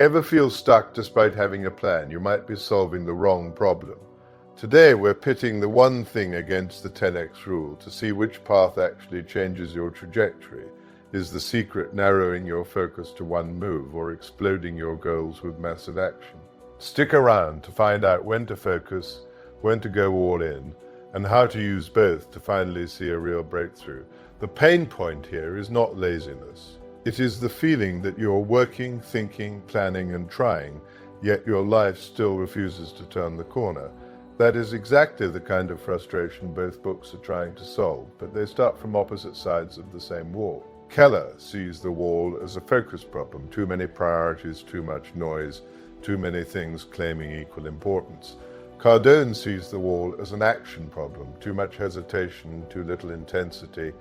Ever feel stuck despite having a plan? You might be solving the wrong problem. Today we're pitting the one thing against the 10x rule to see which path actually changes your trajectory. Is the secret narrowing your focus to one move or exploding your goals with massive action? Stick around to find out when to focus, when to go all in, and how to use both to finally see a real breakthrough. The pain point here is not laziness. It is the feeling that you're working, thinking, planning, and trying, yet your life still refuses to turn the corner. That is exactly the kind of frustration both books are trying to solve, but they start from opposite sides of the same wall. Keller sees the wall as a focus problem, too many priorities, too much noise, too many things claiming equal importance. Cardone sees the wall as an action problem, too much hesitation, too little intensity,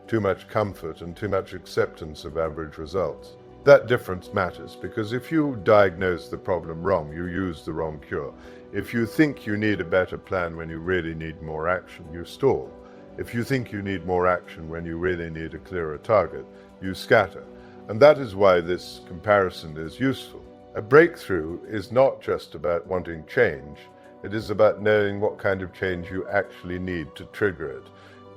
too much comfort, and too much acceptance of average results. That difference matters because if you diagnose the problem wrong, you use the wrong cure. If you think you need a better plan when you really need more action, you stall. If you think you need more action when you really need a clearer target, you scatter. And that is why this comparison is useful. A breakthrough is not just about wanting change, it is about knowing what kind of change you actually need to trigger it.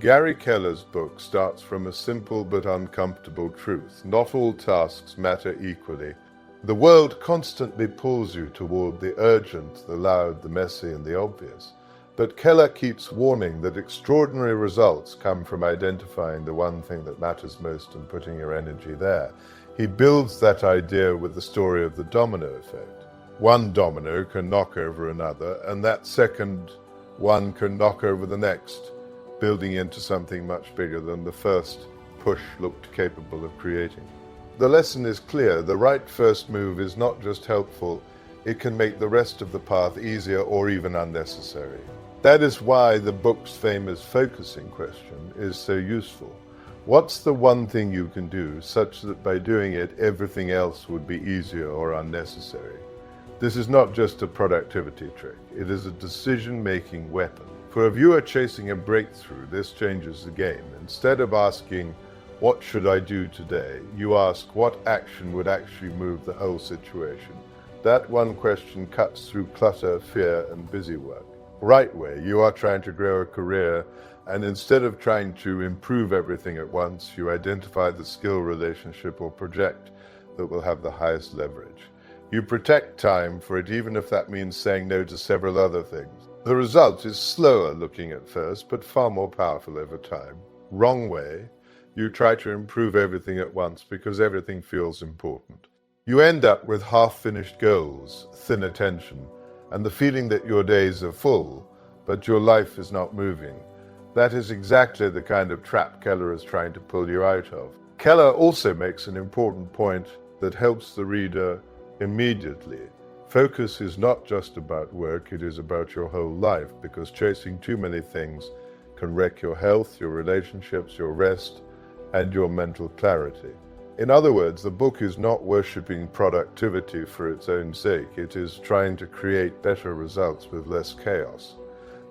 Gary Keller's book starts from a simple but uncomfortable truth. Not all tasks matter equally. The world constantly pulls you toward the urgent, the loud, the messy, and the obvious. But Keller keeps warning that extraordinary results come from identifying the one thing that matters most and putting your energy there. He builds that idea with the story of the domino effect. One domino can knock over another, and that second one can knock over the next, building into something much bigger than the first push looked capable of creating. The lesson is clear. The right first move is not just helpful, it can make the rest of the path easier or even unnecessary. That is why the book's famous focusing question is so useful. What's the one thing you can do such that by doing it, everything else would be easier or unnecessary? This is not just a productivity trick. It is a decision-making weapon. For a viewer chasing a breakthrough, this changes the game. Instead of asking, what should I do today? You ask, what action would actually move the whole situation? That one question cuts through clutter, fear, and busy work. Right way, you are trying to grow a career, and instead of trying to improve everything at once, you identify the skill, relationship, or project that will have the highest leverage. You protect time for it, even if that means saying no to several other things. The result is slower looking at first, but far more powerful over time. Wrong way, you try to improve everything at once because everything feels important. You end up with half-finished goals, thin attention, and the feeling that your days are full, but your life is not moving. That is exactly the kind of trap Keller is trying to pull you out of. Keller also makes an important point that helps the reader immediately. Focus is not just about work, it is about your whole life, because chasing too many things can wreck your health, your relationships, your rest, and your mental clarity. In other words, the book is not worshipping productivity for its own sake. It is trying to create better results with less chaos.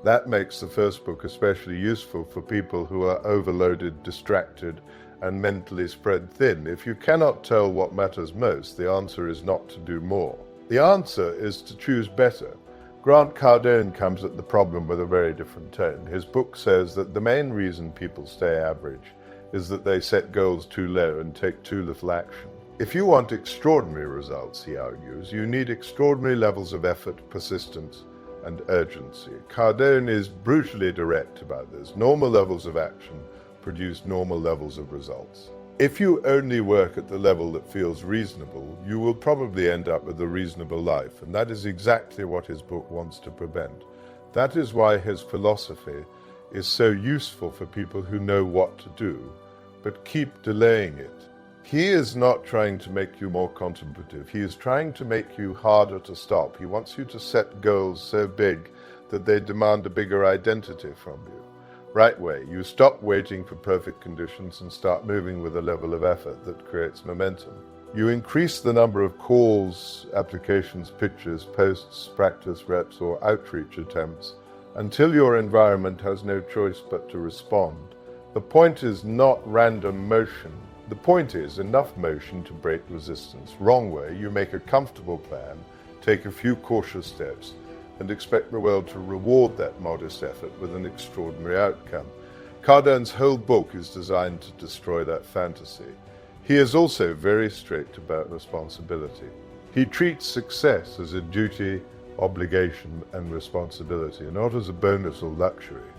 That makes the first book especially useful for people who are overloaded, distracted, and mentally spread thin. If you cannot tell what matters most, the answer is not to do more. The answer is to choose better. Grant Cardone comes at the problem with a very different tone. His book says that the main reason people stay average is that they set goals too low and take too little action. If you want extraordinary results, he argues, you need extraordinary levels of effort, persistence, and urgency. Cardone is brutally direct about this. Normal levels of action produce normal levels of results. If you only work at the level that feels reasonable, you will probably end up with a reasonable life, and that is exactly what his book wants to prevent. That is why his philosophy is so useful for people who know what to do, but keep delaying it. He is not trying to make you more contemplative. He is trying to make you harder to stop. He wants you to set goals so big that they demand a bigger identity from you. Right way, you stop waiting for perfect conditions and start moving with a level of effort that creates momentum. You increase the number of calls, applications, pitches, posts, practice reps, or outreach attempts until your environment has no choice but to respond. The point is not random motion. The point is, enough motion to break resistance. Wrong way, you make a comfortable plan, take a few cautious steps, and expect the world to reward that modest effort with an extraordinary outcome. Cardone's whole book is designed to destroy that fantasy. He is also very strict about responsibility. He treats success as a duty, obligation, and responsibility, not as a bonus or luxury.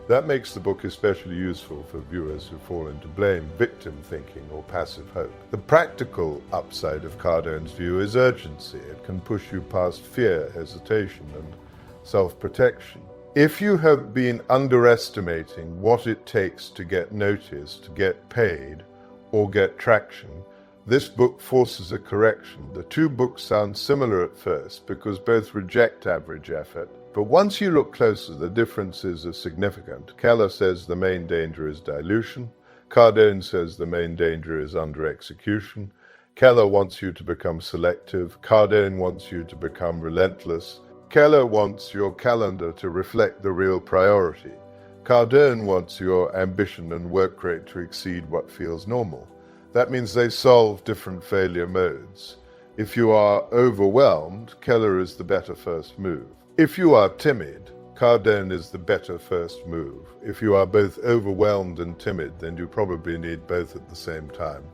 That makes the book especially useful for viewers who fall into blame, victim thinking, or passive hope. The practical upside of Cardone's view is urgency. It can push you past fear, hesitation, and self-protection. If you have been underestimating what it takes to get noticed, to get paid, or get traction, this book forces a correction. The two books sound similar at first because both reject average effort, but once you look closer, the differences are significant. Keller says the main danger is dilution. Cardone says the main danger is under-execution. Keller wants you to become selective. Cardone wants you to become relentless. Keller wants your calendar to reflect the real priority. Cardone wants your ambition and work rate to exceed what feels normal. That means they solve different failure modes. If you are overwhelmed, Keller is the better first move. If you are timid, Cardone is the better first move. If you are both overwhelmed and timid, then you probably need both at the same time.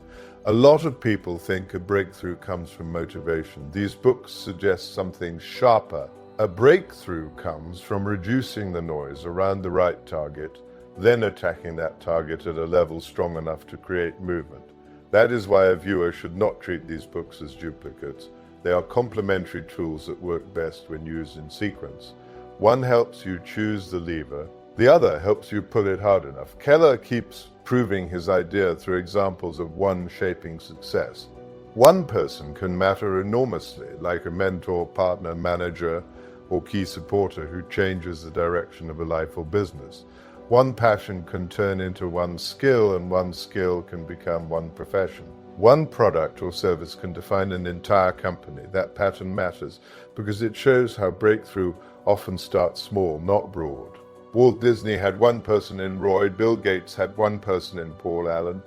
A lot of people think a breakthrough comes from motivation. These books suggest something sharper. A breakthrough comes from reducing the noise around the right target, then attacking that target at a level strong enough to create movement. That is why a viewer should not treat these books as duplicates. They are complementary tools that work best when used in sequence. One helps you choose the lever, the other helps you pull it hard enough. Keller keeps proving his idea through examples of one shaping success. One person can matter enormously, like a mentor, partner, manager, or key supporter who changes the direction of a life or business. One passion can turn into one skill, and one skill can become one profession. One product or service can define an entire company. That pattern matters because it shows how breakthrough often starts small, not broad. Walt Disney had one person in Roy, Bill Gates had one person in Paul Allen,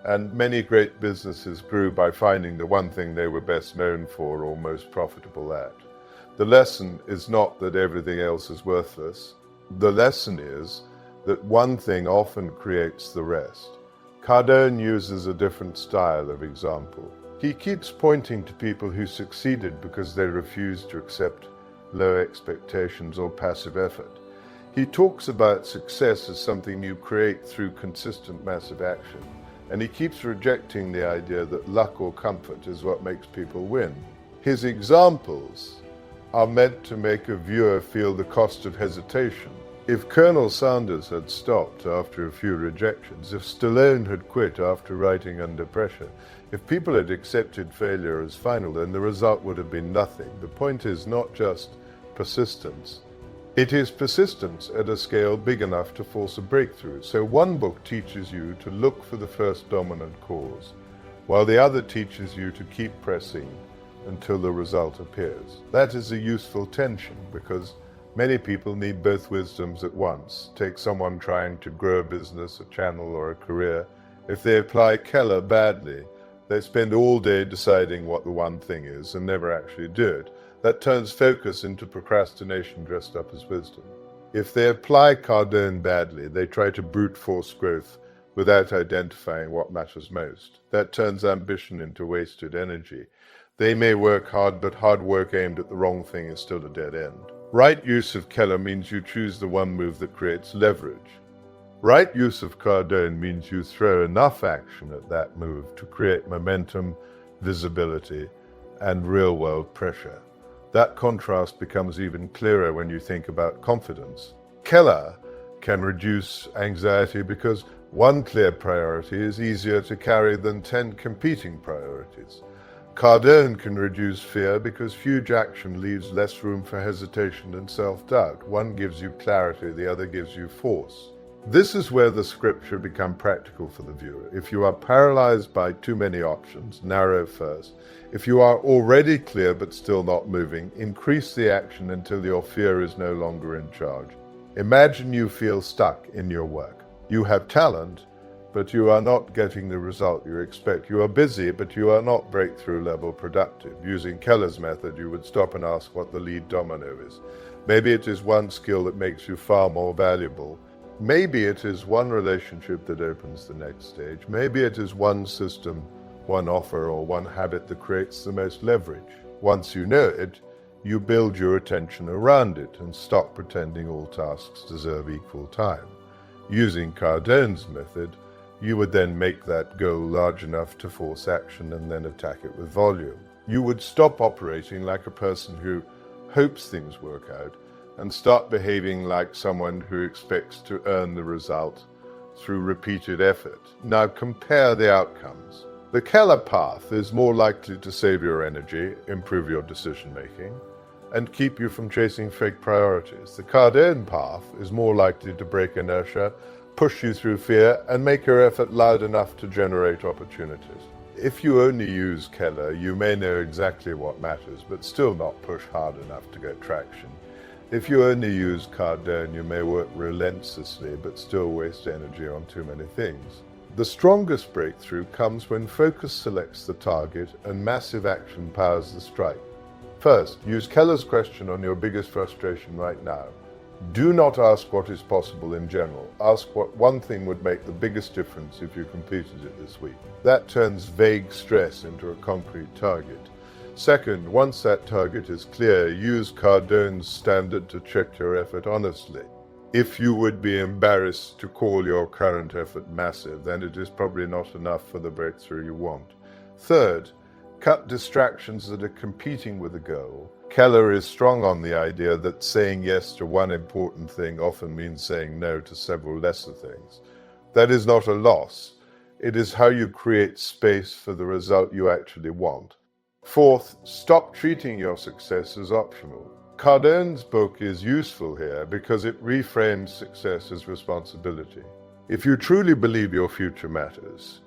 and many great businesses grew by finding the one thing they were best known for or most profitable at. The lesson is not that everything else is worthless. The lesson is that one thing often creates the rest. Cardone uses a different style of example. He keeps pointing to people who succeeded because they refused to accept low expectations or passive effort. He talks about success as something you create through consistent massive action, and he keeps rejecting the idea that luck or comfort is what makes people win. His examples are meant to make a viewer feel the cost of hesitation. If Colonel Sanders had stopped after a few rejections, if Stallone had quit after writing Under Pressure, if people had accepted failure as final, then the result would have been nothing. The point is not just persistence. It is persistence at a scale big enough to force a breakthrough. So one book teaches you to look for the first dominant cause, while the other teaches you to keep pressing until the result appears. That is a useful tension because many people need both wisdoms at once. Take someone trying to grow a business, a channel, or a career. If they apply Keller badly, they spend all day deciding what the one thing is and never actually do it. That turns focus into procrastination dressed up as wisdom. If they apply Cardone badly, they try to brute force growth without identifying what matters most. That turns ambition into wasted energy. They may work hard, but hard work aimed at the wrong thing is still a dead end. Right use of Keller means you choose the one move that creates leverage. Right use of Cardone means you throw enough action at that move to create momentum, visibility, and real-world pressure. That contrast becomes even clearer when you think about confidence. Keller can reduce anxiety because one clear priority is easier to carry than 10 competing priorities. Cardone can reduce fear because huge action leaves less room for hesitation and self-doubt. One gives you clarity, the other gives you force. This is where the scripture becomes practical for the viewer. If you are paralyzed by too many options, narrow first. If you are already clear but still not moving, increase the action until your fear is no longer in charge. Imagine you feel stuck in your work. You have talent, but you are not getting the result you expect. You are busy, but you are not breakthrough level productive. Using Keller's method, you would stop and ask what the lead domino is. Maybe it is one skill that makes you far more valuable. Maybe it is one relationship that opens the next stage. Maybe it is one system, one offer, or one habit that creates the most leverage. Once you know it, you build your attention around it and stop pretending all tasks deserve equal time. Using Cardone's method, you would then make that goal large enough to force action and then attack it with volume. You would stop operating like a person who hopes things work out and start behaving like someone who expects to earn the result through repeated effort. Now compare the outcomes. The Keller path is more likely to save your energy, improve your decision-making, and keep you from chasing fake priorities. The Cardone path is more likely to break inertia, push you through fear, and make your effort loud enough to generate opportunities. If you only use Keller, you may know exactly what matters, but still not push hard enough to get traction. If you only use Cardone, you may work relentlessly, but still waste energy on too many things. The strongest breakthrough comes when focus selects the target and massive action powers the strike. First, use Keller's question on your biggest frustration right now. Do not ask what is possible in general. Ask what one thing would make the biggest difference if you completed it this week. That turns vague stress into a concrete target. Second, once that target is clear, use Cardone's standard to check your effort honestly. If you would be embarrassed to call your current effort massive, then it is probably not enough for the breakthrough you want. Third, cut distractions that are competing with the goal. Keller is strong on the idea that saying yes to one important thing often means saying no to several lesser things. That is not a loss. It is how you create space for the result you actually want. Fourth, stop treating your success as optional. Cardone's book is useful here because it reframes success as responsibility. If you truly believe your future matters,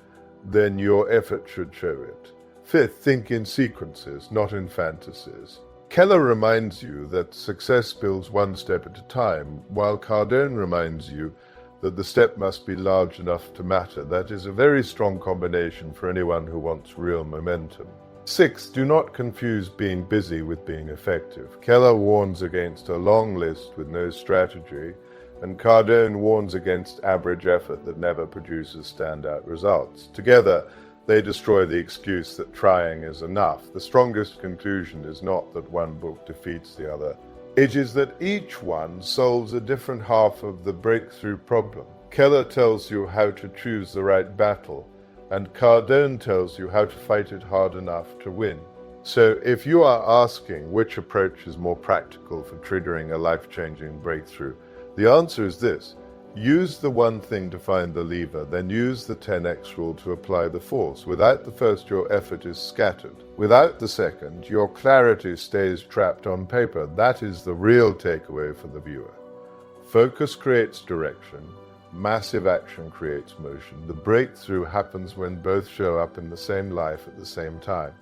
then your effort should show it. Fifth, think in sequences, not in fantasies. Keller reminds you that success builds one step at a time, while Cardone reminds you that the step must be large enough to matter. That is a very strong combination for anyone who wants real momentum. Sixth, do not confuse being busy with being effective. Keller warns against a long list with no strategy, and Cardone warns against average effort that never produces standout results. Together, they destroy the excuse that trying is enough. The strongest conclusion is not that one book defeats the other. It is that each one solves a different half of the breakthrough problem. Keller tells you how to choose the right battle, and Cardone tells you how to fight it hard enough to win. So if you are asking which approach is more practical for triggering a life-changing breakthrough, the answer is this. Use the one thing to find the lever, then use the 10x rule to apply the force. Without the first, your effort is scattered. Without the second, your clarity stays trapped on paper. That is the real takeaway for the viewer. Focus creates direction. Massive action creates motion. The breakthrough happens when both show up in the same life at the same time.